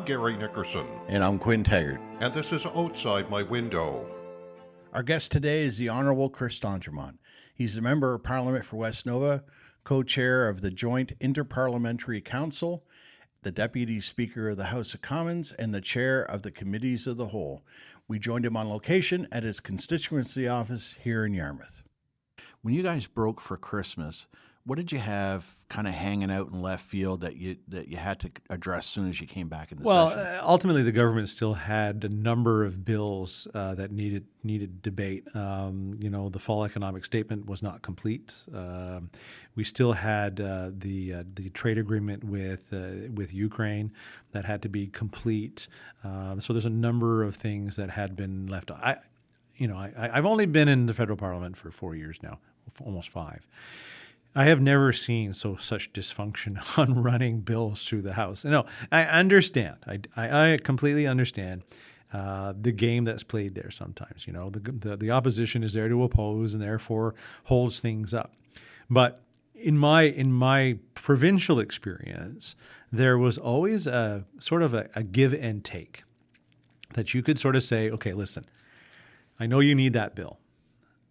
Gary Nickerson, And I'm Quinn Taggart. and this is Outside My Window. Our guest today is the Honourable Chris. He's a Member of Parliament for West Nova, co-chair of the Joint Interparliamentary Council, the Deputy Speaker of the House of Commons, and the chair of the Committees of the Whole. We joined him on location at his constituency office here in Yarmouth. When you guys broke for Christmas, what did you have kind of hanging out in left field that you had to address as soon as you came back in the session? Ultimately, the government still had a number of bills that needed debate. The fall economic statement was not complete. We still had the trade agreement with Ukraine that had to be complete. So there's a number of things that had been left. I've only been in the federal parliament for 4 years now, almost 5. I have never seen such dysfunction on running bills through the House. No, I understand. I completely understand the game that's played there sometimes. The opposition is there to oppose and therefore holds things up. But in my provincial experience, there was always a sort of a give and take that you could sort of say, okay, listen, I know you need that bill,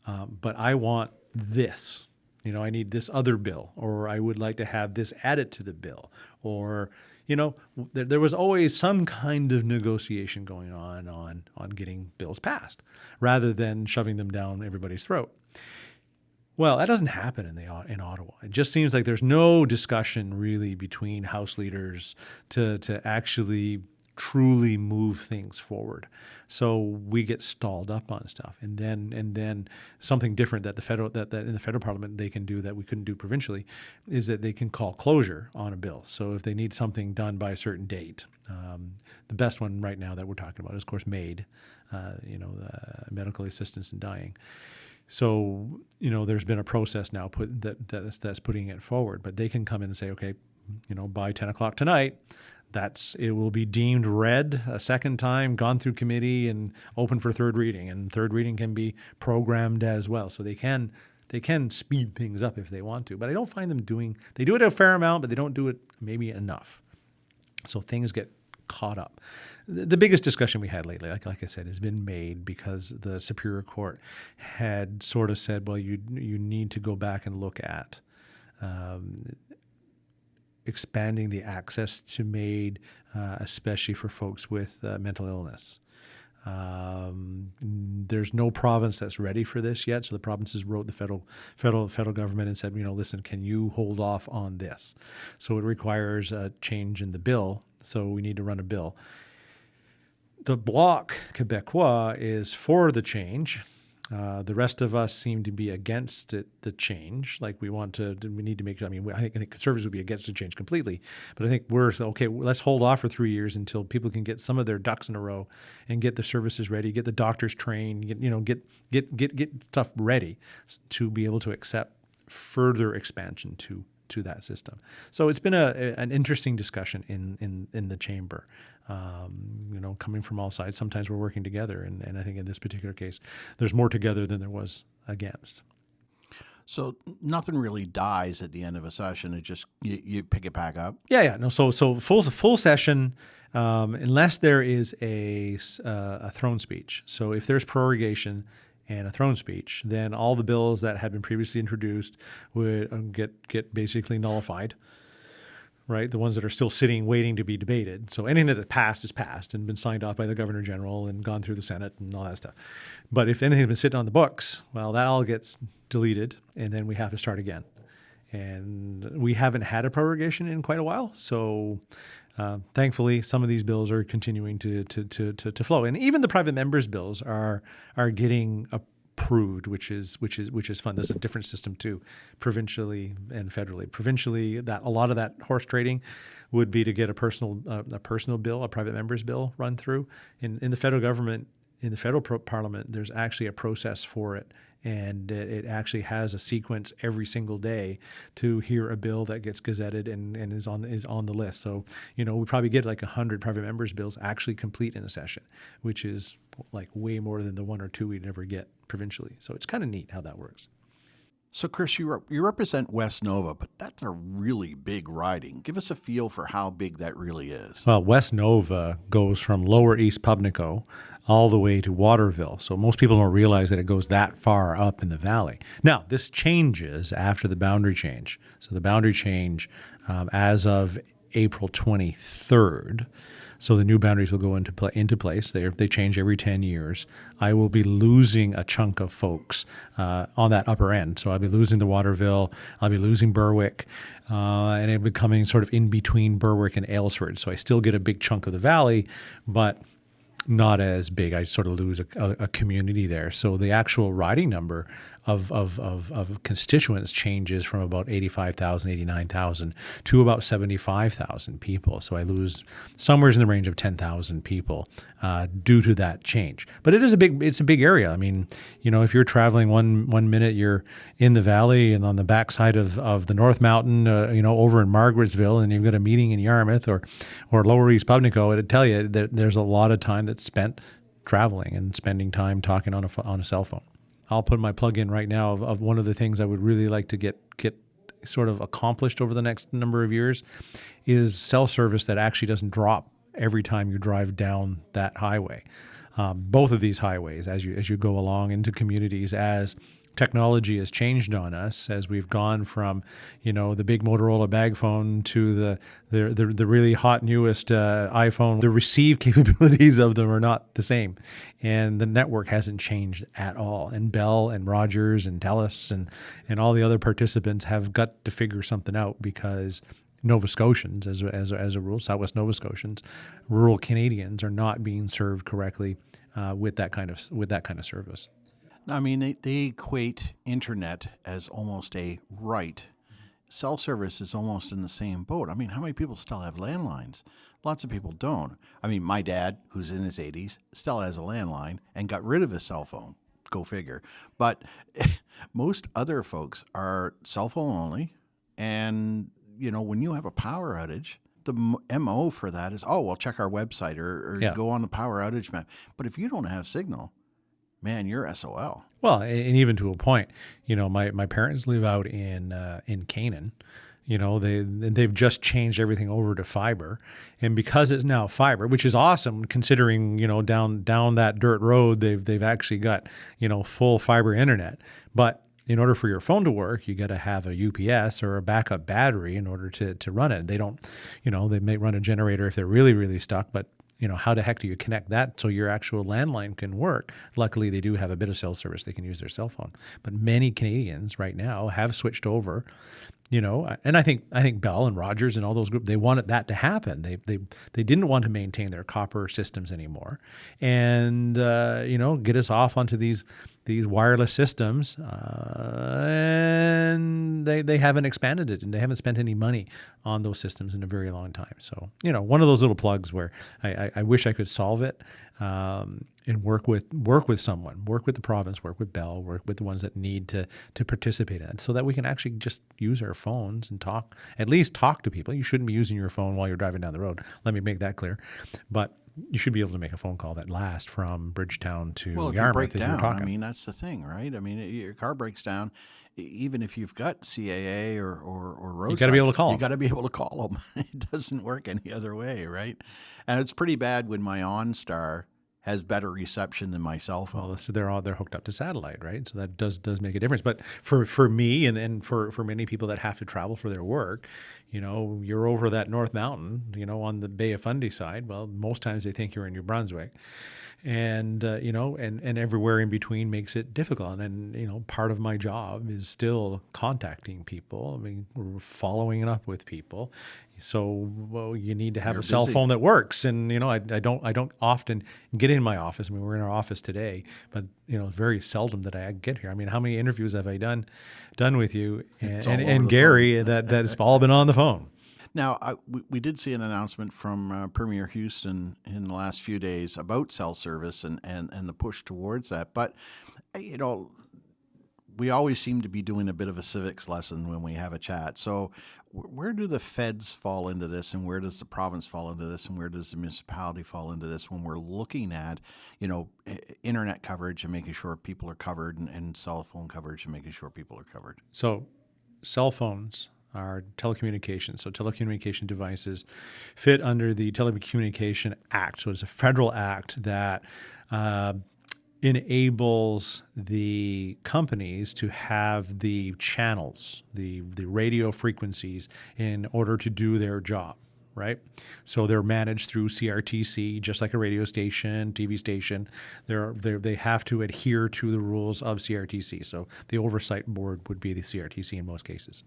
but I want this. I need this other bill, or I would like to have this added to the bill, or, there was always some kind of negotiation going on getting bills passed rather than shoving them down everybody's throat. Well, that doesn't happen in Ottawa. It just seems like there's no discussion really between House leaders to actually truly move things forward. So we get stalled up on stuff, and then something different that that in the federal parliament they can do that we couldn't do provincially is that they can call closure on a bill. So if they need something done by a certain date, the best one right now that we're talking about is of course MAID, medical assistance in dying. So there's been a process now that's putting it forward, but they can come in and say, okay, by 10 o'clock tonight, it will be deemed read a second time, gone through committee, and open for third reading. And third reading can be programmed as well. So they can speed things up if they want to. But I don't find them they do it a fair amount, but they don't do it maybe enough. So things get caught up. The biggest discussion we had lately, like I said, has been made because the Superior Court had sort of said, well, you need to go back and look at expanding the access to MAID, especially for folks with mental illness. There's no province that's ready for this yet, so the provinces wrote the federal government and said, listen, can you hold off on this? So it requires a change in the bill, so we need to run a bill. The Bloc Québécois is for the change. The rest of us seem to be against the change. Like we need to make. I think Conservatives would be against the change completely, but I think we're okay. Let's hold off for 3 years until people can get some of their ducks in a row and get the services ready, get the doctors trained, get stuff ready to be able to accept further expansion to that system. So it's been an interesting discussion in the chamber. Coming from all sides. Sometimes we're working together, and I think in this particular case, there's more together than there was against. So nothing really dies at the end of a session. It just you pick it back up. Yeah. No. So full session, unless there is a throne speech. So if there's prorogation and a throne speech, then all the bills that had been previously introduced would get basically nullified. Right, the ones that are still sitting waiting to be debated. So anything that passed is passed and been signed off by the Governor General and gone through the Senate and all that stuff. But if anything's been sitting on the books, well, that all gets deleted, and then we have to start again. And we haven't had a prorogation in quite a while, so thankfully some of these bills are continuing to flow, and even the private members' bills are getting approved, which is fun. There's a different system too, provincially and federally. Provincially, that a lot of that horse trading would be to get a personal bill, a private member's bill run through. In the federal government, in the federal parliament, there's actually a process for it, and it actually has a sequence every single day to hear a bill that gets gazetted and is on the list. So we probably get like 100 private members' bills actually complete in a session, which is like way more than the 1 or 2 we'd ever get provincially. So it's kind of neat how that works. So, Chris, you represent West Nova, but that's a really big riding. Give us a feel for how big that really is. Well, West Nova goes from Lower East Pubnico all the way to Waterville. So most people don't realize that it goes that far up in the valley. Now, this changes after the boundary change. So the boundary change as of April 23rd. So the new boundaries will go into place. They change every 10 years. I will be losing a chunk of folks on that upper end. So I'll be losing the Waterville. I'll be losing Berwick. And it'll be coming sort of in between Berwick and Aylesford. So I still get a big chunk of the valley, but not as big. I sort of lose a community there. So the actual riding number of constituents changes from about 85,000, 89,000 to about 75,000 people. So I lose somewhere in the range of 10,000 people due to that change. But it's a big area. I mean, if you're traveling one minute you're in the valley and on the backside of the North Mountain, over in Margarettsville, and you've got a meeting in Yarmouth or Lower East Pubnico, it'd tell you that there's a lot of time that's spent traveling and spending time talking on a cell phone. I'll put my plug in right now of one of the things I would really like to get sort of accomplished over the next number of years is cell service that actually doesn't drop every time you drive down that highway. Both of these highways, as you go along into communities, as technology has changed on us, as we've gone from, the big Motorola bag phone to the really hot newest iPhone. The receive capabilities of them are not the same, and the network hasn't changed at all. And Bell and Rogers and TELUS and all the other participants have got to figure something out, because Nova Scotians, as a rule, Southwest Nova Scotians, rural Canadians are not being served correctly with that kind of service. I mean, they equate internet as almost a right. Cell service is almost in the same boat. I mean, how many people still have landlines? Lots of people don't. I mean, my dad, who's in his 80s, still has a landline and got rid of his cell phone. Go figure. But most other folks are cell phone only. And, when you have a power outage, the MO for that is, check our website or go on the power outage map. But if you don't have signal, man, you're SOL. Well, and even to a point, my parents live out in Canaan. They've just changed everything over to fiber, and because it's now fiber, which is awesome considering down that dirt road they've actually got full fiber internet. But in order for your phone to work, you got to have a UPS or a backup battery in order to run it. They don't, they may run a generator if they're really, really stuck, but how the heck do you connect that so your actual landline can work? Luckily, they do have a bit of cell service. They can use their cell phone. But many Canadians right now have switched over, and I think Bell and Rogers and all those groups, they wanted that to happen. They didn't want to maintain their copper systems anymore, and get us off onto these wireless systems, and they haven't expanded it, and they haven't spent any money on those systems in a very long time. So, one of those little plugs where I wish I could solve it and work with someone, work with the province, work with Bell, work with the ones that need to participate in it, so that we can actually just use our phones and at least talk to people. You shouldn't be using your phone while you're driving down the road. Let me make that clear. But you should be able to make a phone call that lasts from Bridgetown to Yarmouth. Well, if you break down, I mean, that's the thing, right? I mean, your car breaks down, even if you've got CAA or roadside, you got to be able to call them. You got to be able to call them. It doesn't work any other way, right? And it's pretty bad when my OnStar has better reception than my cell phone. Well, so they're hooked up to satellite, right? So that does make a difference. But for me and for many people that have to travel for their work, you're over that North Mountain, on the Bay of Fundy side. Well, most times they think you're in New Brunswick. And, and everywhere in between makes it difficult. And, part of my job is still contacting people. I mean, we're following up with people. So you need to have You're a cell busy. phone that works. And, I don't often get in my office. I mean, we're in our office today, but, it's very seldom that I get here. I mean, how many interviews have I done with you and Gary that's all been on the phone? Now, we did see an announcement from Premier Houston in the last few days about cell service and the push towards that. But, we always seem to be doing a bit of a civics lesson when we have a chat. So where do the feds fall into this, and where does the province fall into this, and where does the municipality fall into this when we're looking at, internet coverage and making sure people are covered, and cell phone coverage and making sure people are covered? So cell phones are telecommunications. So telecommunication devices fit under the Telecommunication Act. So it's a federal act that enables the companies to have the channels, the radio frequencies, in order to do their job, right? So they're managed through CRTC, just like a radio station, TV station. They have to adhere to the rules of CRTC. So the oversight board would be the CRTC in most cases.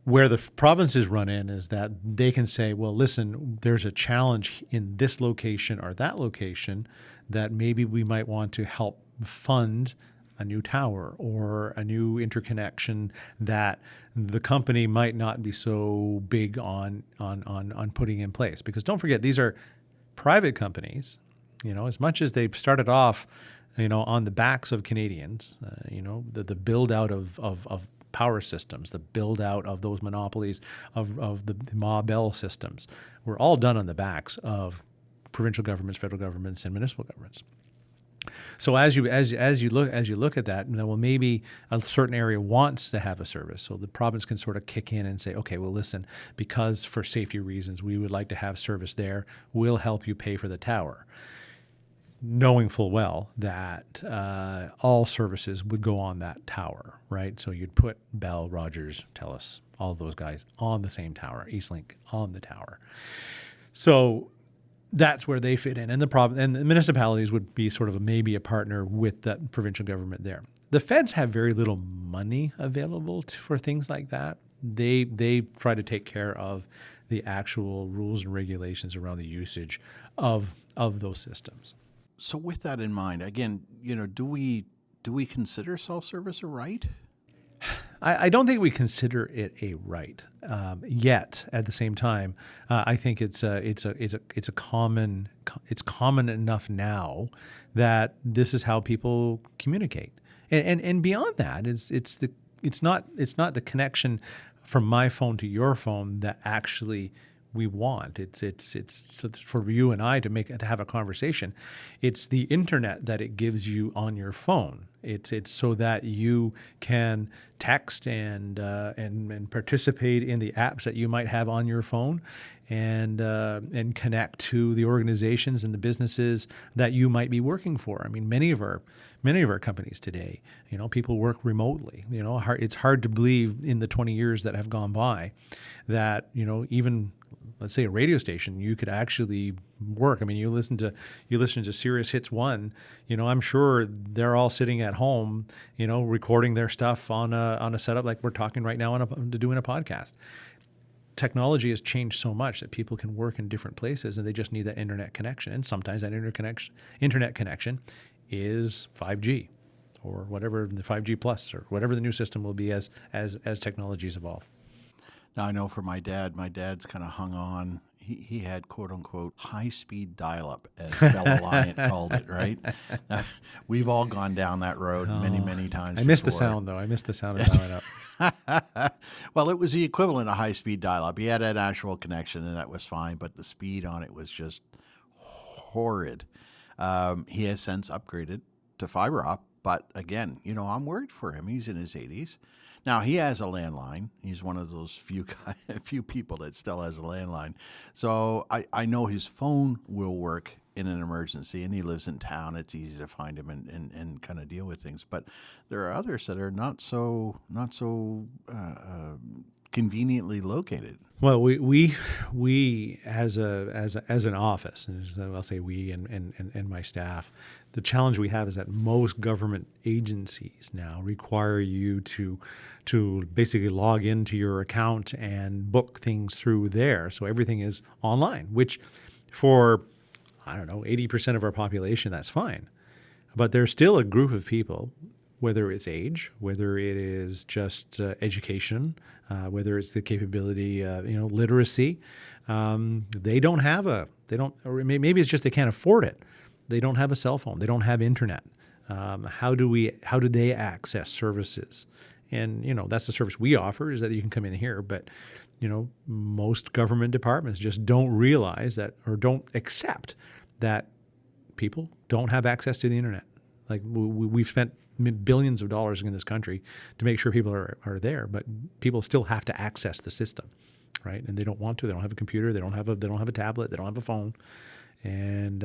Where the provinces run in is that they can say, well, listen, there's a challenge in this location or that location that maybe we might want to help fund a new tower or a new interconnection that the company might not be so big on putting in place. Because don't forget, these are private companies. As much as they've started off, on the backs of Canadians, the build out of power systems, the build out of those monopolies of the Ma Bell systems, were all done on the backs of provincial governments, federal governments, and municipal governments. So as you look at that, well, maybe a certain area wants to have a service, so the province can sort of kick in and say, okay, well, listen, because for safety reasons we would like to have service there, we'll help you pay for the tower, knowing full well that all services would go on that tower, right? So you'd put Bell, Rogers, TELUS, all those guys on the same tower, Eastlink on the tower. So that's where they fit in, and the municipalities would be sort of maybe a partner with the provincial government there. The feds have very little money available for things like that. They try to take care of the actual rules and regulations around the usage of those systems. So with that in mind, again, do we consider cell service a right? I don't think we consider it a right yet. At the same time, I think it's common enough now that this is how people communicate. And beyond that, it's not the connection from my phone to your phone that actually we want. It's for you and I to have a conversation. It's the internet that it gives you on your phone. It's so that you can text and participate in the apps that you might have on your phone, and connect to the organizations and the businesses that you might be working for. I mean, many of our companies today, people work remotely. It's hard to believe in the 20 years that have gone by that even, let's say, a radio station, you could actually work. I mean, you listen to Sirius Hits 1, I'm sure they're all sitting at home, recording their stuff on a setup like we're talking right now doing a podcast. Technology has changed so much that people can work in different places, and they just need that internet connection. And sometimes that internet connection is 5G or whatever, the 5G plus or whatever the new system will be as technologies evolve. Now, I know for my dad's kind of hung on. He had, quote unquote, high-speed dial-up, as Bell Alliant called it, right? We've all gone down that road many times. I missed the sound, though. I missed the sound of dial-up. Well, it was the equivalent of high-speed dial-up. He had an actual connection, and that was fine, but the speed on it was just horrid. He has since upgraded to fiber op, but again, I'm worried for him. He's in his 80s. Now, he has a landline. He's one of those few people that still has a landline. So I know his phone will work in an emergency, and he lives in town. It's easy to find him and kind of deal with things. But there are others that are not so conveniently located. Well, we as an office, and I'll say we and my staff, the challenge we have is that most government agencies now require you to basically log into your account and book things through there. So everything is online, which for, 80% of our population, that's fine. But there's still a group of people, whether it's age, whether it is just education, whether it's the capability, literacy, they don't have or maybe it's just they can't afford it. They don't have a cell phone. They don't have internet. How do they access services? And, that's the service we offer, is that you can come in here. But, most government departments just don't realize that, or don't accept that people don't have access to the internet. Like we've spent billions of dollars in this country to make sure people are there, but people still have to access the system, right? And they don't want to. They don't have a computer. They don't have a tablet. They don't have a phone, and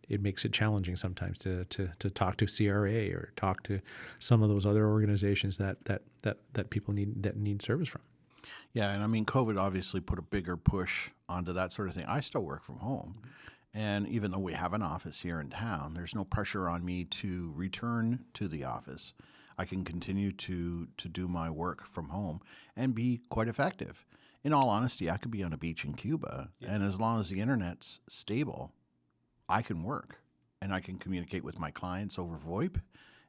it makes it challenging sometimes to talk to CRA or talk to some of those other organizations that people need service from. Yeah, and I mean, COVID obviously put a bigger push onto that sort of thing. I still work from home, and even though we have an office here in town, there's no pressure on me to return to the office. I can continue to do my work from home and be quite effective. In all honesty, I could be on a beach in Cuba, and as long as the internet's stable, I can work, and I can communicate with my clients over VoIP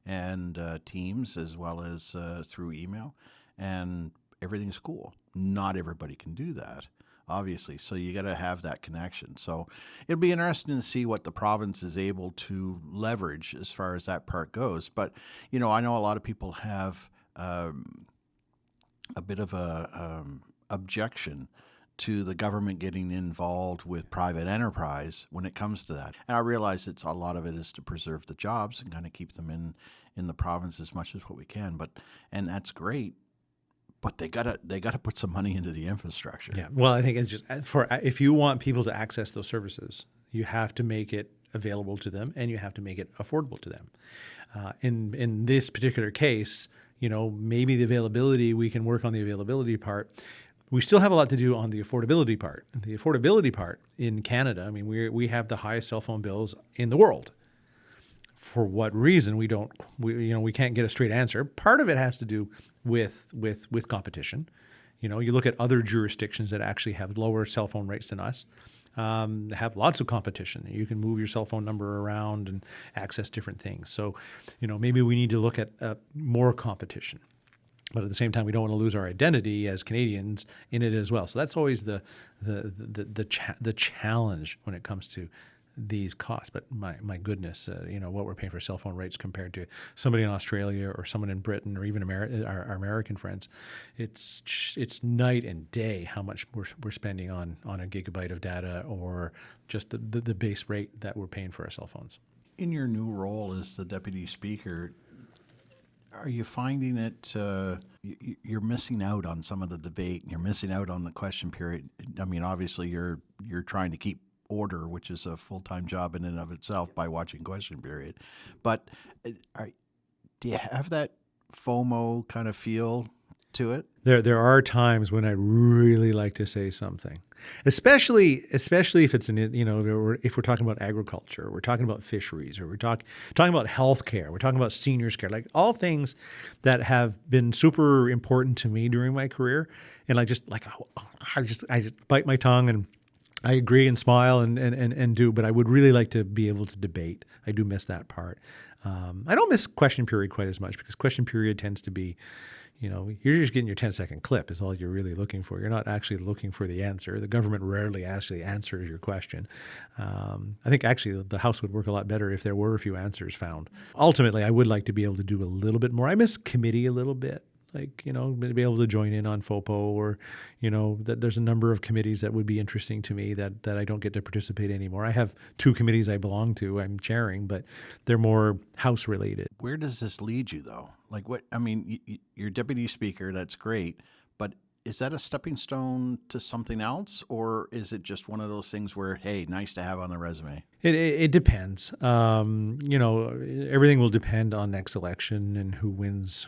and Teams, as well as through email, and everything's cool. Not everybody can do that, obviously, so you got to have that connection. So it'll be interesting to see what the province is able to leverage as far as that part goes. But, I know a lot of people have a bit of a objection to the government getting involved with private enterprise when it comes to that. And I realize a lot of it is to preserve the jobs and kind of keep them in the province as much as what we can. And that's great. But they gotta put some money into the infrastructure. Yeah. Well, I think it's just if you want people to access those services, you have to make it available to them, and you have to make it affordable to them. In this particular case, maybe the availability, we can work on the availability part. We still have a lot to do on the affordability part. The affordability part in Canada, I mean, we have the highest cell phone bills in the world. For what reason, we can't get a straight answer. Part of it has to do with competition. You look at other jurisdictions that actually have lower cell phone rates than us, have lots of competition. You can move your cell phone number around and access different things. So, maybe we need to look at more competition. But at the same time, we don't want to lose our identity as Canadians in it as well. So that's always the challenge when it comes to these costs. But my goodness, what we're paying for cell phone rates compared to somebody in Australia or someone in Britain or even our American friends, it's night and day how much we're spending on a gigabyte of data, or just the base rate that we're paying for our cell phones. In your new role as the Deputy Speaker, are you finding it you're missing out on some of the debate, and you're missing out on the question period? I mean, obviously you're trying to keep order, which is a full-time job in and of itself, by watching question period. But do you have that FOMO kind of feel to it? There are times when I really like to say something, especially if it's if we're talking about agriculture, we're talking about fisheries, or we're talking about healthcare, we're talking about seniors care, like all things that have been super important to me during my career. And I just bite my tongue and I agree and smile and do, but I would really like to be able to debate. I do miss that part. I don't miss question period quite as much, because question period tends to be, you're just getting your 10-second clip is all you're really looking for. You're not actually looking for the answer. The government rarely actually answers your question. I think actually the House would work a lot better if there were a few answers found. Ultimately, I would like to be able to do a little bit more. I miss committee a little bit. Like, be able to join in on FOPO, or, that there's a number of committees that would be interesting to me that I don't get to participate anymore. I have 2 committees I belong to, I'm chairing, but they're more House related. Where does this lead you, though? Like, you're Deputy Speaker, that's great, but is that a stepping stone to something else, or is it just one of those things where, hey, nice to have on the resume? It depends. Everything will depend on next election and who wins.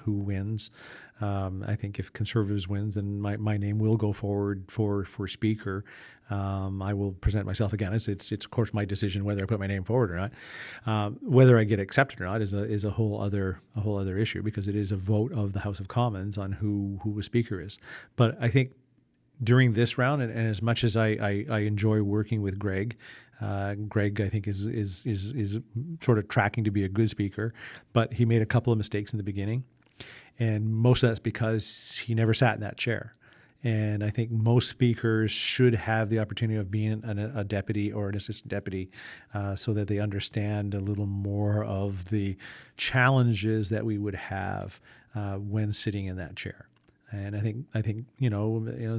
I think if Conservatives wins, then my name will go forward for Speaker. I will present myself again. It's of course my decision whether I put my name forward or not. Whether I get accepted or not is a whole other issue, because it is a vote of the House of Commons on who a Speaker is. But I think during this round, and as much as I enjoy working with Greg, I think is sort of tracking to be a good Speaker, but he made a couple of mistakes in the beginning. And most of that's because he never sat in that chair. And I think most speakers should have the opportunity of being a deputy or an assistant deputy so that they understand a little more of the challenges that we would have when sitting in that chair. And I think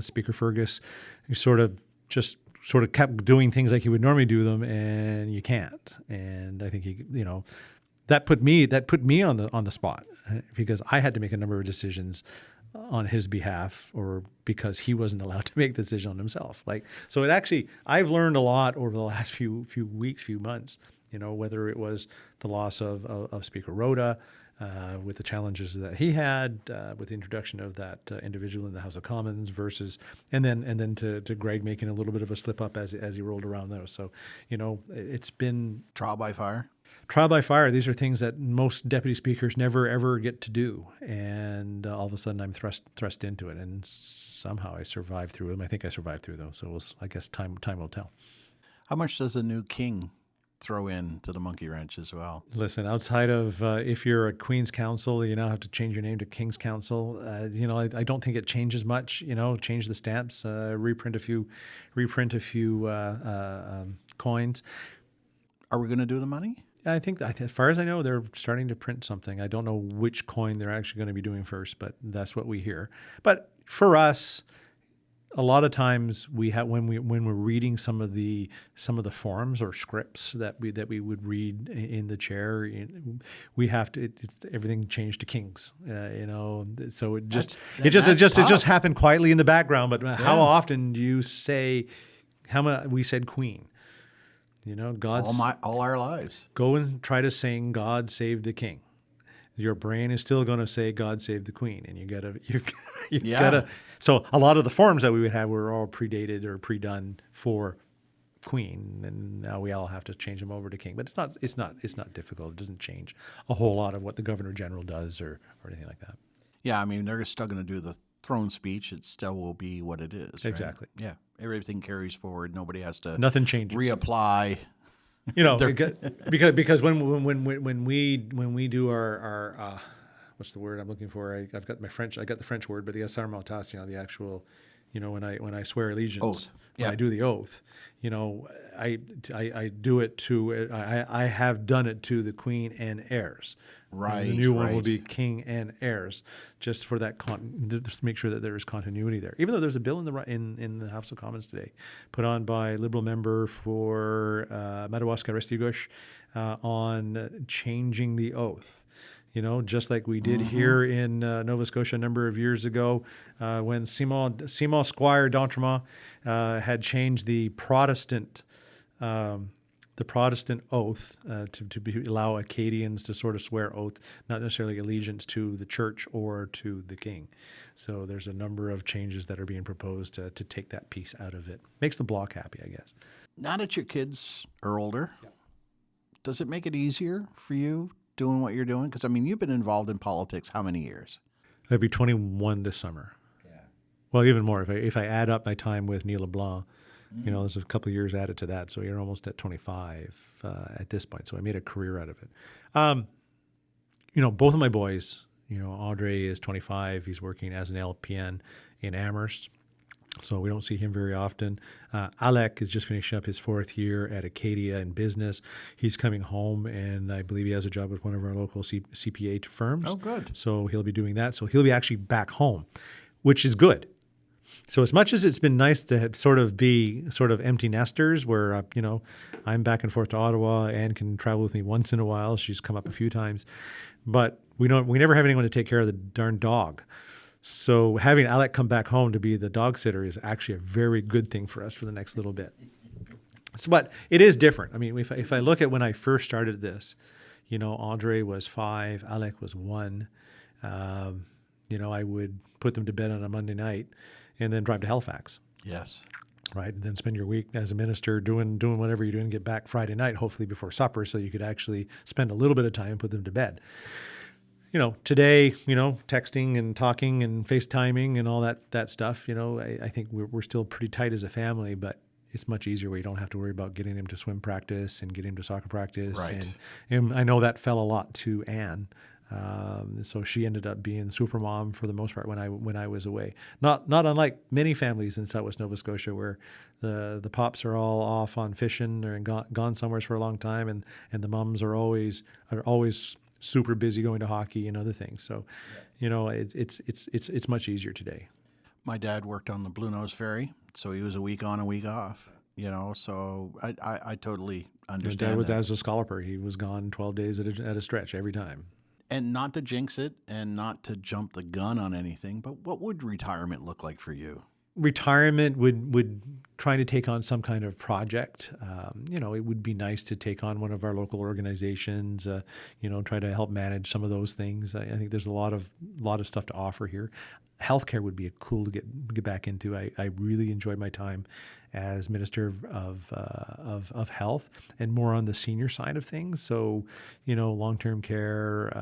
Speaker Fergus sort of kept doing things like he would normally do them, and you can't. And I think that put me on the spot because I had to make a number of decisions on his behalf, or because he wasn't allowed to make the decision on himself. So I've learned a lot over the last few weeks, few months. Whether it was the loss of Speaker Rhoda, with the challenges that he had with the introduction of that individual in the House of Commons and then to Greg making a little bit of a slip up as he rolled around those. So, it's been Trial by fire. Trial by fire. These are things that most deputy speakers never ever get to do, and all of a sudden I'm thrust into it, and somehow I survived through them. I think I survived through them. So I guess time will tell. How much does a new king throw in to the monkey wrench as well? Listen, outside of if you're a Queen's Counsel, you now have to change your name to King's Counsel. I don't think it changes much. Change the stamps, reprint a few coins. Are we going to do the money? I think, as far as I know, they're starting to print something. I don't know which coin they're actually going to be doing first, but that's what we hear. But for us, a lot of times we have when we're reading some of the forms or scripts that we would read in the chair, we have to everything changed to Kings, So it just happened quietly in the background. But how often do you say we said Queen? God's all our lives. Go and try to sing "God Save the King." Your brain is still going to say "God Save the Queen," and you gotta. So a lot of the forms that we would have were all predated or pre-done for Queen, and now we all have to change them over to King. But it's not difficult. It doesn't change a whole lot of what the Governor General does or anything like that. Yeah, I mean they're still going to do the throne speech. It still will be what it is. Exactly. Right? Yeah, everything carries forward. Nobody has to. Nothing changes. Reapply. Because when we do our what's the word I'm looking for? I've got my French. I got the French word, but the sermentation, the actual, when I swear allegiance, oath. When I do the oath, I do it to. I have done it to the Queen and heirs. Right. And the new one will be King and heirs, just for that just to make sure that there is continuity there. Even though there's a bill in the House of Commons today, put on by Liberal member for Madawaska Restigouche on changing the oath. Just like we did here in Nova Scotia a number of years ago when Simon Squire d'Entremont had changed the Protestant oath to allow Acadians to sort of swear oath, not necessarily allegiance to the church or to the king. So there's a number of changes that are being proposed to take that piece out of it. Makes the bloc happy, I guess. Now that your kids are older, does it make it easier for you doing what you're doing? Because, you've been involved in politics how many years? I'd be 21 this summer. Yeah. Well, even more. If I add up my time with Neil LeBlanc, there's a couple of years added to that, so you're almost at 25 at this point. So I made a career out of it. Both of my boys, Andre is 25. He's working as an LPN in Amherst, so we don't see him very often. Alec is just finishing up his 4th year at Acadia in business. He's coming home, and I believe he has a job with one of our local CPA firms. Oh, good. So he'll be doing that. So he'll be actually back home, which is good. So as much as it's been nice to be empty nesters where, I'm back and forth to Ottawa, Anne can travel with me once in a while. She's come up a few times, but we never have anyone to take care of the darn dog. So having Alec come back home to be the dog sitter is actually a very good thing for us for the next little bit. But it is different. If I look at when I first started this, Andre was 5, Alec was 1. I would put them to bed on a Monday night and then drive to Halifax. Yes. Right, and then spend your week as a minister doing whatever you're doing, get back Friday night, hopefully before supper, so you could actually spend a little bit of time and put them to bed. Today, texting and talking and FaceTiming and all that stuff, I think we're still pretty tight as a family, but it's much easier where you don't have to worry about getting him to swim practice and getting him to soccer practice. Right. And I know that fell a lot to Anne. So she ended up being super mom for the most part when I was away. Not unlike many families in Southwest Nova Scotia, where the pops are all off on fishing or gone somewhere for a long time, and the moms are always super busy going to hockey and other things. So, it's much easier today. My dad worked on the Blue Nose Ferry, so he was a week on, a week off. So I totally understand Dad that. was a scalper. He was gone 12 days at a stretch every time. And not to jinx it and not to jump the gun on anything, but what would retirement look like for you? Retirement would trying to take on some kind of project. It would be nice to take on one of our local organizations. Try to help manage some of those things. I think there's a lot of stuff to offer here. Healthcare would be cool to get back into. I really enjoyed my time as Minister of Health, and more on the senior side of things. So, long-term care,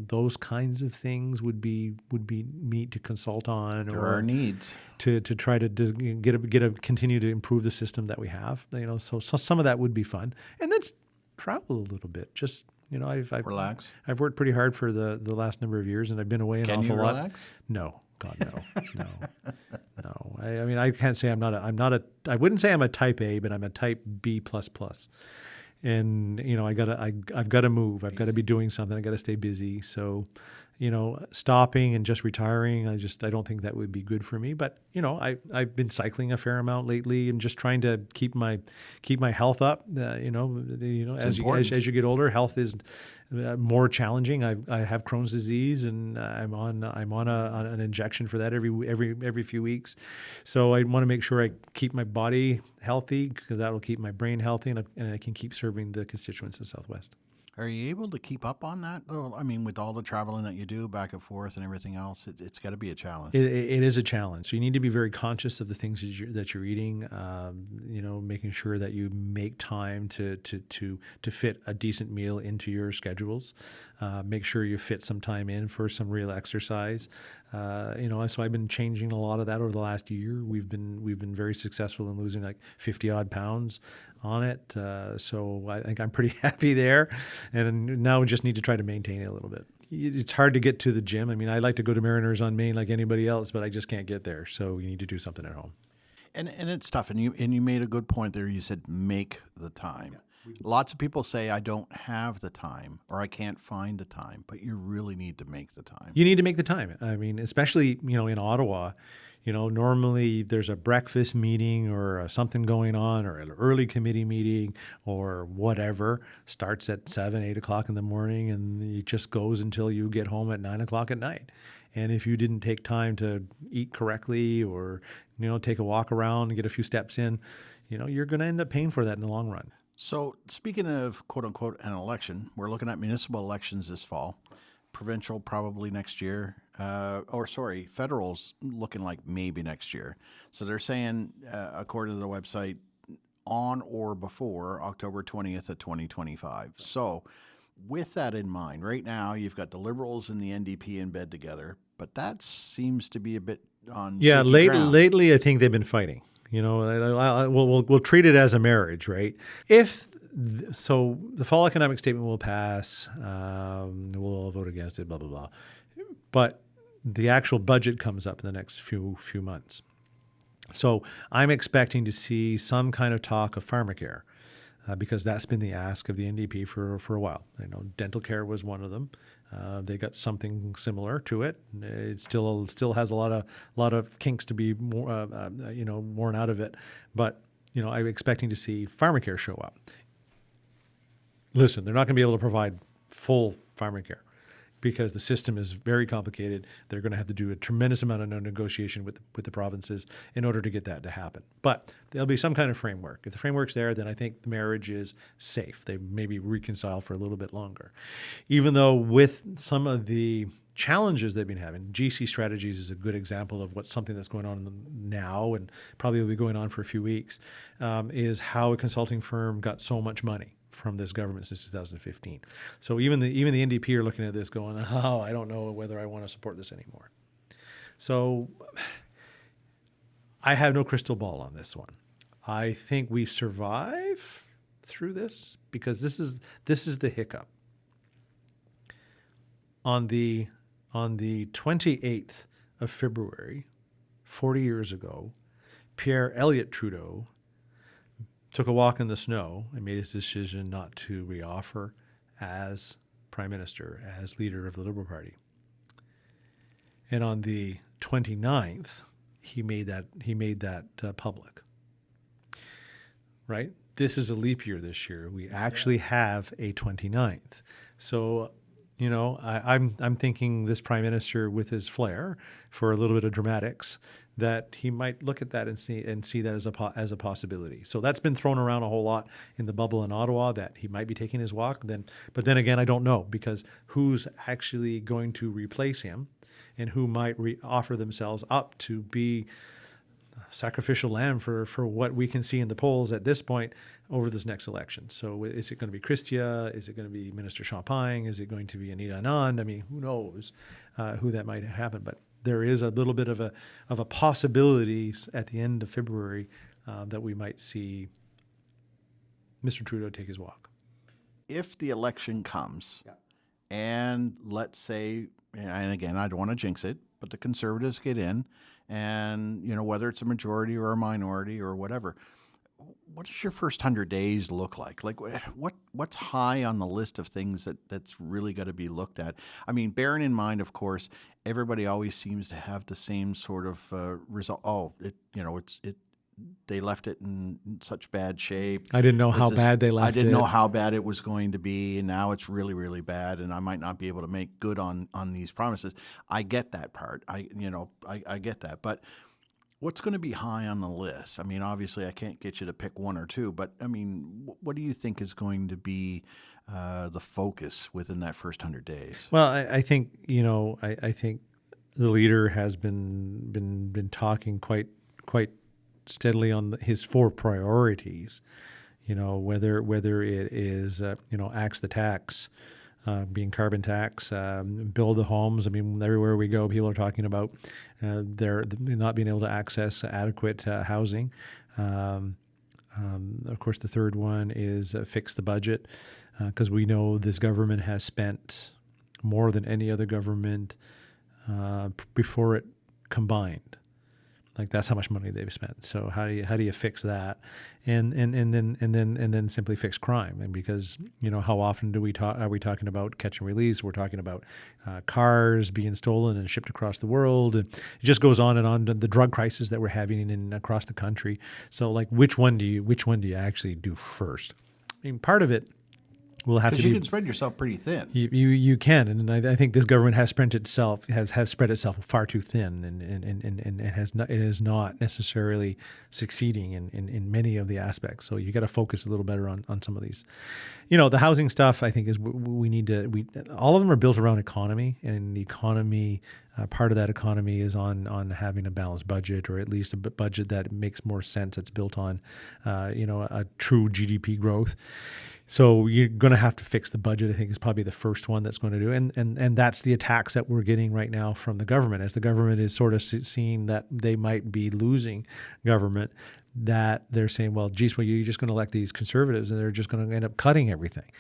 those kinds of things would be neat to consult on. There are needs to try to continue to improve the system that we have. So some of that would be fun, and then travel a little bit. Just I've relax. I've worked pretty hard for the last number of years, and I've been away an awful lot. Can you relax? No. God, no. No. I can't say I wouldn't say I'm a type A, but I'm a type B++. And, I've got to move. I've got to be doing something. I've got to stay busy. So, stopping and just retiring, I don't think that would be good for me. But, I've been cycling a fair amount lately and just trying to keep my health up. As you get older, health is more challenging. I have Crohn's disease, and I'm on an injection for that every few weeks. So I want to make sure I keep my body healthy, because that will keep my brain healthy, and I can keep serving the constituents of Southwest. Are you able to keep up on that, though? I mean, with all the traveling that you do back and forth and everything else, it's got to be a challenge. It is a challenge. So you need to be very conscious of the things that you're eating. Making sure that you make time to fit a decent meal into your schedules. Make sure you fit some time in for some real exercise. So I've been changing a lot of that over the last year. We've been very successful in losing like 50 odd pounds on it. So I think I'm pretty happy there. And now we just need to try to maintain it a little bit. It's hard to get to the gym. I mean, I like to go to Mariners on Main like anybody else, but I just can't get there. So you need to do something at home. And it's tough. And you made a good point there. You said make the time. Lots of people say, I don't have the time or I can't find the time, but you really need to make the time. You need to make the time. I mean, especially, in Ottawa, normally there's a breakfast meeting or something going on, or an early committee meeting or whatever, starts at 7, 8 o'clock in the morning, and it just goes until you get home at 9 o'clock at night. And if you didn't take time to eat correctly, or, take a walk around and get a few steps in, you're going to end up paying for that in the long run. So speaking of quote unquote an election, we're looking at municipal elections this fall, provincial probably next year, federal's looking like maybe next year. So they're saying, according to the website, on or before October 20th of 2025. So with that in mind, right now you've got the Liberals and the NDP in bed together, but that seems to be a bit on shaky ground. Lately I think they've been fighting. We'll treat it as a marriage, right? So the fall economic statement will pass. We'll vote against it, blah, blah, blah. But the actual budget comes up in the next few months. So I'm expecting to see some kind of talk of pharmacare, because that's been the ask of the NDP for a while. Dental care was one of them. They got something similar to it. It still has a lot of kinks to be worn out of it. But I'm expecting to see pharmacare show up. Listen, they're not going to be able to provide full pharmacare because the system is very complicated. They're going to have to do a tremendous amount of negotiation with the provinces in order to get that to happen. But there'll be some kind of framework. If the framework's there, then I think the marriage is safe. They maybe reconcile for a little bit longer. Even though with some of the challenges they've been having, GC Strategies is a good example of something that's going on now and probably will be going on for a few weeks, is how a consulting firm got so much money from this government since 2015. So even the NDP are looking at this going, I don't know whether I want to support this anymore. So I have no crystal ball on this one. I think we survive through this because this is the hiccup. on the 28th of February, 40 years ago, Pierre Elliott Trudeau took a walk in the snow and made his decision not to reoffer as Prime Minister, as leader of the Liberal Party. And on the 29th, he made that public. Right? This is a leap year this year. We actually have a 29th. So, I'm thinking this Prime Minister with his flair for a little bit of dramatics, that he might look at that and see that as a possibility. So that's been thrown around a whole lot in the bubble in Ottawa, that he might be taking his walk. But then again, I don't know, because who's actually going to replace him, and who might offer themselves up to be sacrificial lamb for what we can see in the polls at this point over this next election. So is it going to be Christia? Is it going to be Minister Champagne? Is it going to be Anita Anand? I mean, who knows who that might happen. But there is a little bit of a possibility at the end of February that we might see Mr. Trudeau take his walk. If the election comes, and let's say, and again, I don't want to jinx it, but the Conservatives get in, and whether it's a majority or a minority or whatever, what does your first 100 days look like? Like, what's high on the list of things that's really got to be looked at? I mean, bearing in mind, of course, everybody always seems to have the same sort of result. Oh, they left it in such bad shape. I didn't know how bad they left it. I didn't know how bad it was going to be, and now it's really, really bad, and I might not be able to make good on these promises. I get that part. I get that. But what's going to be high on the list? I mean, obviously, I can't get you to pick one or two, but I mean, what do you think is going to be the focus within that first 100 days? Well, I think I think the leader has been talking quite steadily on his four priorities, whether it is, axe the tax, being carbon tax, build the homes. I mean, everywhere we go, people are talking about they're not being able to access adequate housing. Of course, the third one is fix the budget, because we know this government has spent more than any other government before it combined. Like, that's how much money they've spent. So how do you fix that, and then simply fix crime? And because how often are we talking about catch and release? We're talking about cars being stolen and shipped across the world, and it just goes on and on. The drug crisis that we're having across the country. So, like, which one do you actually do first? I mean, part of it will have to be, because you can spread yourself pretty thin. You can, and I think this government has spread itself far too thin, and it is not necessarily succeeding in many of the aspects. So you got to focus a little better on some of these. The housing stuff, I think, is all of them are built around economy, and the economy, part of that economy is on having a balanced budget, or at least a budget that makes more sense. It's built on a true GDP growth. So you're going to have to fix the budget, I think, is probably the first one that's going to do. And that's the attacks that we're getting right now from the government, as the government is sort of seeing that they might be losing government, that they're saying, well, geez, you're just going to elect these Conservatives and they're just going to end up cutting everything.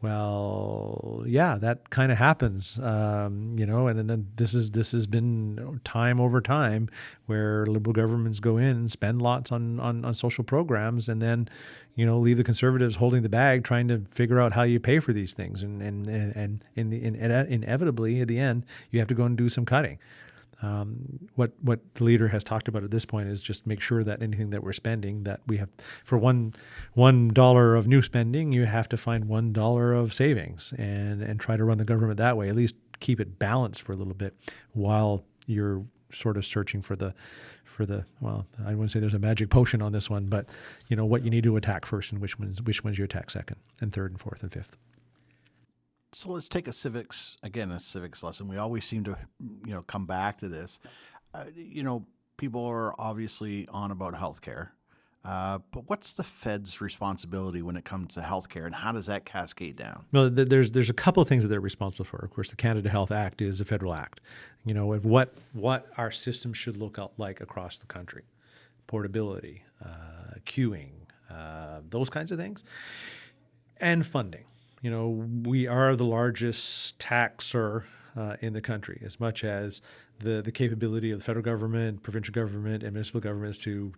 Well, yeah, that kind of happens, and then this has been time over time where Liberal governments go in and spend lots on social programs, and then leave the Conservatives holding the bag, trying to figure out how you pay for these things, and inevitably at the end you have to go and do some cutting. What the leader has talked about at this point is just make sure that anything that we're spending, that we have, for $1 of new spending, you have to find $1 of savings, and try to run the government that way. At least keep it balanced for a little bit while you're sort of searching for the well, I wouldn't say there's a magic potion on this one, but what you need to attack first, and which ones you attack second and third and fourth and fifth. So let's take a civics lesson. We always seem to, come back to this. People are obviously on about healthcare, but what's the Fed's responsibility when it comes to healthcare, and how does that cascade down? Well, there's a couple of things that they're responsible for. Of course, the Canada Health Act is a federal act. Of what our system should look like across the country, portability, queuing, those kinds of things, and funding. we are the largest taxer in the country, as much as the capability of the federal government, provincial government, and municipal governments to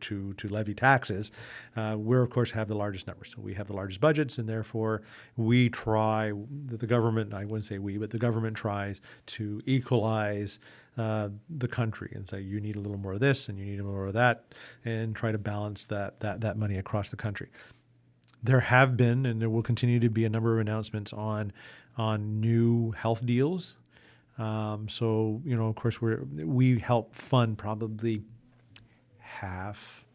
levy taxes. We, of course, have the largest numbers. So we have the largest budgets, and therefore we try, the government, I wouldn't say we, but the government tries to equalize the country and say, you need a little more of this and you need a little more of that, and try to balance that money across the country. There have been, and there will continue to be, a number of announcements on new health deals. So, of course, we help fund probably half.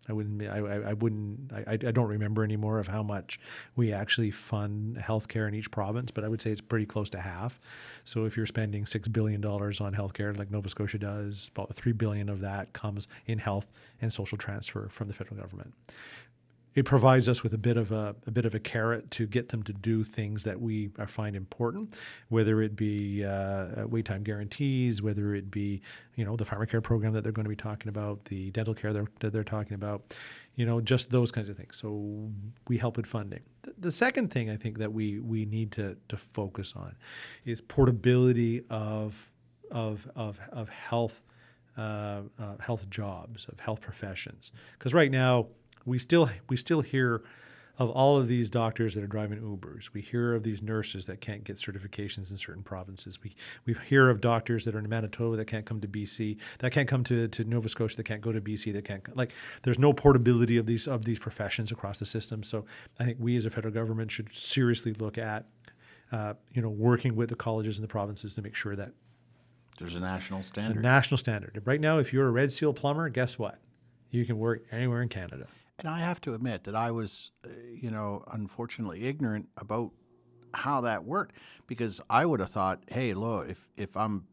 I don't remember anymore of how much we actually fund healthcare in each province, but I would say it's pretty close to half. So if you're spending $6 billion on healthcare like Nova Scotia does, about $3 billion of that comes in health and social transfer from the federal government. It provides us with a bit of a carrot to get them to do things that we find important, whether it be wait time guarantees, whether it be the pharmacare program that they're going to be talking about, the dental care that they're talking about, just those kinds of things. So we help with funding. The second thing I think that we need to focus on is portability of health health jobs, of health professions, because right now, we still hear of all of these doctors that are driving Ubers. We hear of these nurses that can't get certifications in certain provinces. We hear of doctors that are in Manitoba that can't come to BC, that can't come to Nova Scotia, that can't go to BC, that can't, there's no portability of these professions across the system. So I think we as a federal government should seriously look at working with the colleges and the provinces to make sure that there's a national standard. Right now, if you're a Red Seal plumber, guess what? You can work anywhere in Canada. And I have to admit that I was, unfortunately ignorant about how that worked, because I would have thought, hey, look, if I'm,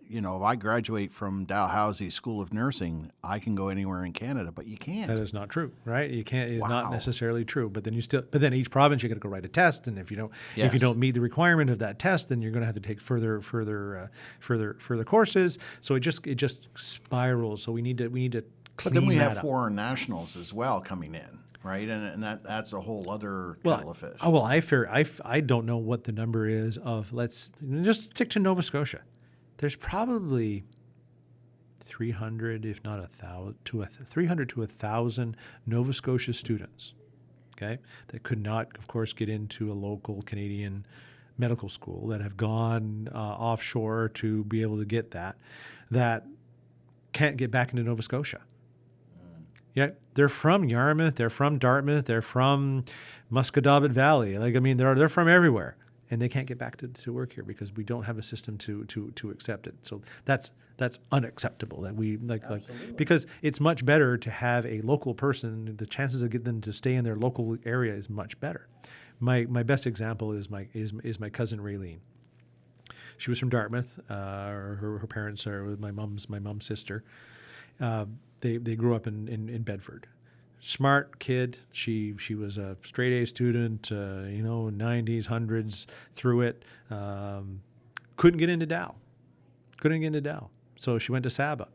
if I graduate from Dalhousie School of Nursing, I can go anywhere in Canada, but you can't. That is not true, right? You can't. It's Wow. not necessarily true. But then each province you got to go write a test, and if you don't meet the requirement of that test, then you're going to have to take further courses. So it just spirals. So we need to. But then we have up. foreign nationals as well coming in, right? And that's a whole other kettle of fish. I don't know what the number is of. Let's just stick to Nova Scotia. There's probably 300, if not 1,000, 300 to 1,000 Nova Scotia students, okay, that could not, of course, get into a local Canadian medical school, that have gone offshore to be able to get that can't get back into Nova Scotia. Yeah, they're from Yarmouth, they're from Dartmouth, they're from Musquodoboit Valley. They're from everywhere, and they can't get back to work here because we don't have a system to accept it. So that's unacceptable. That we because it's much better to have a local person. The chances of getting them to stay in their local area is much better. My best example is my cousin Raylene. She was from Dartmouth. Her parents are my mom's sister. They grew up in Bedford. Smart kid. She was a straight A student. 90s, 100s, through it. Couldn't get into Dow. So she went to Saba.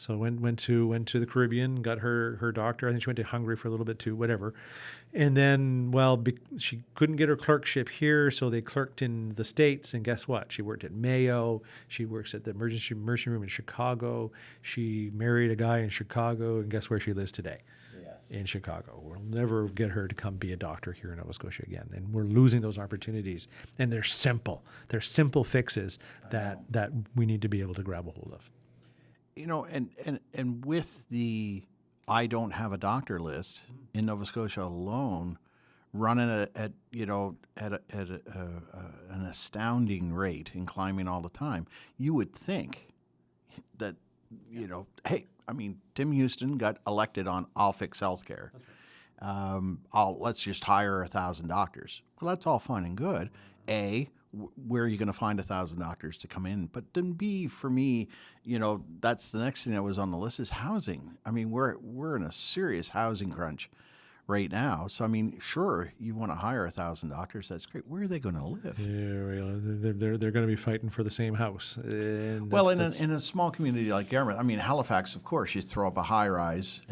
So went to the Caribbean, got her doctor. I think she went to Hungary for a little bit too, whatever. And then, she couldn't get her clerkship here, so they clerked in the States. And guess what? She worked at Mayo. She works at the emergency room in Chicago. She married a guy in Chicago, and guess where she lives today? Yes. In Chicago. We'll never get her to come be a doctor here in Nova Scotia again. And we're losing those opportunities. And they're simple. They're simple fixes that we need to be able to grab a hold of. And with the I don't have a doctor list in Nova Scotia alone, running at an astounding rate and climbing all the time, you would think that hey, Tim Houston got elected on I'll fix healthcare. Let's just hire 1,000 doctors. Well, that's all fine and good. A, where are you going to find 1,000 doctors to come in? But then B, for me, that's the next thing that was on the list is housing. We're in a serious housing crunch right now. So, sure, you want to hire 1,000 doctors. That's great. Where are they going to live? Yeah, they're going to be fighting for the same house. And in a small community like Yarmouth, Halifax, of course, you throw up a high rise.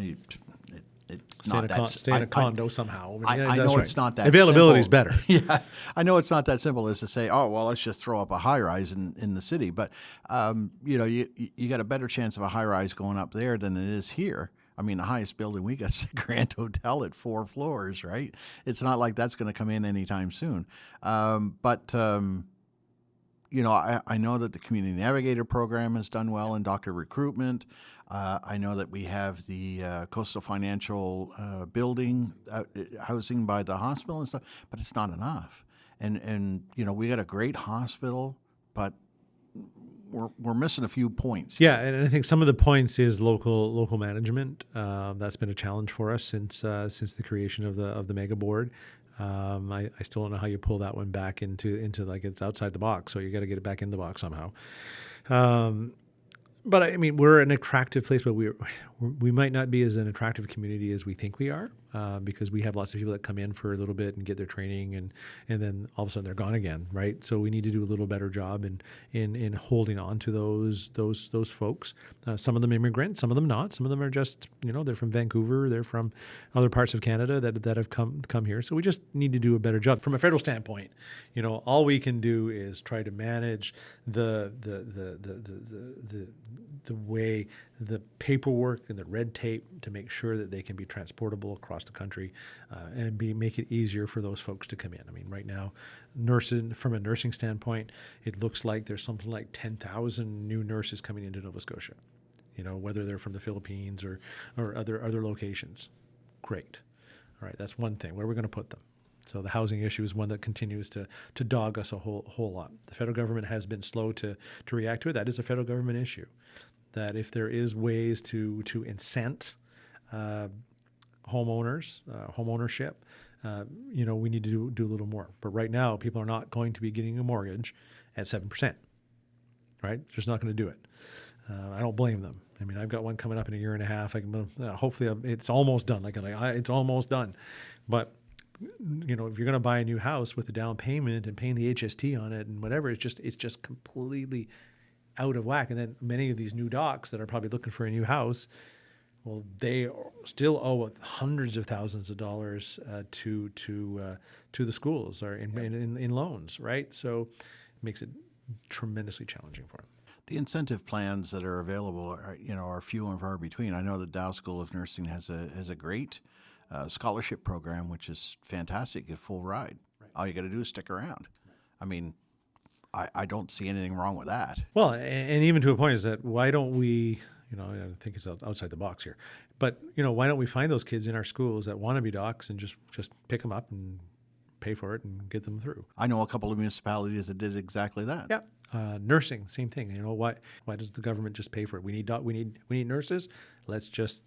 not that. Stay in a condo somehow. I That's know right. it's not that Availability is simple. better. Yeah, I know it's not that simple as to say, oh well, let's just throw up a high rise in the city. But you got a better chance of a high rise going up there than it is here. I mean, the highest building we got is the Grand Hotel at 4 floors, right? It's not like that's going to come in anytime soon. I know that the Community Navigator program has done well in doctor recruitment. I know that we have the Coastal Financial building, housing by the hospital and stuff, but it's not enough. And we got a great hospital, but we're missing a few points. Yeah, and I think some of the points is local management. That's been a challenge for us since the creation of the mega board. I still don't know how you pull that one back into like it's outside the box. So you got to get it back in the box somehow. But I mean, we're an attractive place, but we might not be as an attractive community as we think we are, because we have lots of people that come in for a little bit and get their training, and then all of a sudden they're gone again, right? So we need to do a little better job in holding on to those folks. Some of them immigrants, some of them not. Some of them are just they're from Vancouver, they're from other parts of Canada that have come here. So we just need to do a better job from a federal standpoint. All we can do is try to manage the way the paperwork and the red tape to make sure that they can be transportable across the country, and make it easier for those folks to come in. I mean, right now, from a nursing standpoint, it looks like there's something like 10,000 new nurses coming into Nova Scotia. Whether they're from the Philippines or other locations. Great. All right, that's one thing. Where are we going to put them? So the housing issue is one that continues to dog us a whole lot. The federal government has been slow to react to it. That is a federal government issue. That if there is ways to incent homeowners, homeownership, we need to do a little more. But right now, people are not going to be getting a mortgage at 7%. Right? Just not going to do it. I don't blame them. I mean, I've got one coming up in a year and a half. Hopefully, it's almost done. It's almost done. But if you're going to buy a new house with a down payment and paying the HST on it and whatever, it's just completely out of whack. And then many of these new docs that are probably looking for a new house, well, they still owe hundreds of thousands of dollars to the schools or in loans, right? So it makes it tremendously challenging for them. The incentive plans that are available are few and far between. I know the Dow School of Nursing has a great scholarship program, which is fantastic. Get full ride. Right. All you got to do is stick around. I mean, I don't see anything wrong with that. Well, and even to a point is that why don't we, I think it's outside the box here, but why don't we find those kids in our schools that want to be docs and just pick them up and pay for it and get them through? I know a couple of municipalities that did exactly that. Yeah. Nursing, same thing. Why does the government just pay for it? We need nurses. Let's just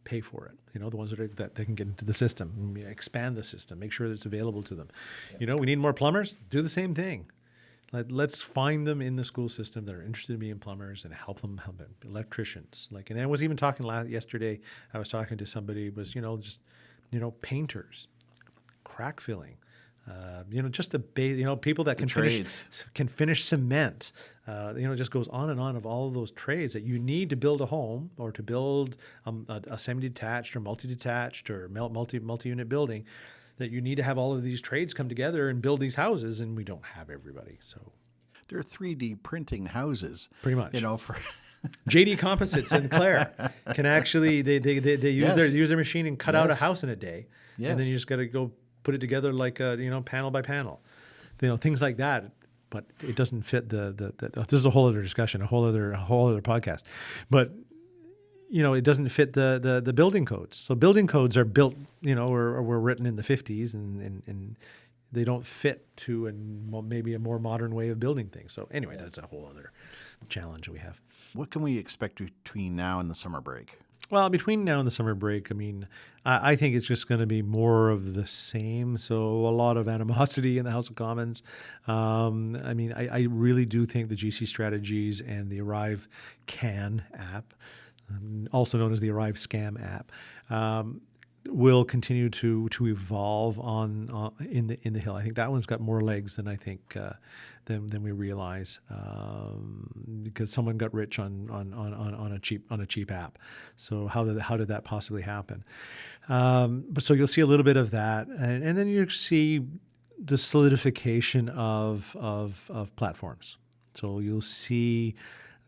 pay for it. The ones that they can get into the system, expand the system, make sure that it's available to them. Yeah. We need more plumbers. Do the same thing. Let's find them in the school system that are interested in being plumbers and help them electricians. And I was even talking yesterday. I was talking to somebody who was painters, crack filling. Just the base, people that can finish cement. It just goes on and on of all of those trades that you need to build a home or to build a semi-detached or multi-detached or multi-unit building. That you need to have all of these trades come together and build these houses, and we don't have everybody. So they're 3D printing houses, pretty much. For JD Composites in Clare can actually they use their machine and cut out a house in a day, and then you just got to go put it together like panel by panel, things like that. But it doesn't fit this is a whole other discussion, a whole other podcast, but. It doesn't fit the building codes. So building codes are built, or were written in the 50s, and they don't fit to maybe a more modern way of building things. So anyway, that's a whole other challenge we have. What can we expect between now and the summer break? Well, between now and the summer break, I mean, I think it's just going to be more of the same. So a lot of animosity in the House of Commons. I really do think the GC Strategies and the Arrive CAN app, also known as the Arrive Scam app, will continue to evolve in the Hill. I think that one's got more legs than I think than we realize, because someone got rich on a cheap app. So how did that possibly happen? But so you'll see a little bit of that, and then you see the solidification of platforms. So you'll see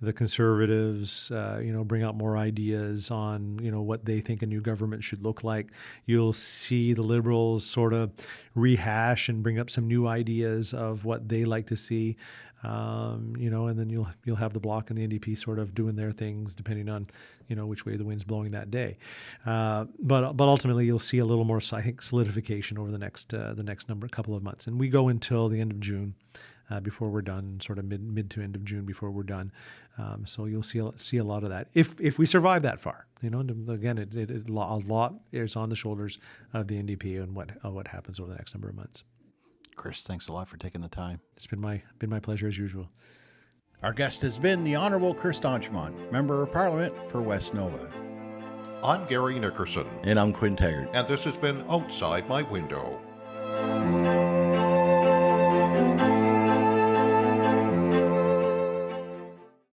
the Conservatives, bring out more ideas on, what they think a new government should look like. You'll see the Liberals sort of rehash and bring up some new ideas of what they like to see, and then you'll have the Bloc and the NDP sort of doing their things depending on, which way the wind's blowing that day. But ultimately, you'll see a little more, I think, solidification over the next couple of months, and we go until the end of June. Before we're done, sort of mid to end of June before we're done. So you'll see a lot of that if we survive that far. Again, a lot is on the shoulders of the NDP and what happens over the next number of months. Chris, thanks a lot for taking the time. It's been my pleasure as usual. Our guest has been the Honourable Chris D'Entremont, Member of Parliament for West Nova. I'm Gary Nickerson, And I'm Quinn Taggart. and this has been Outside My Window.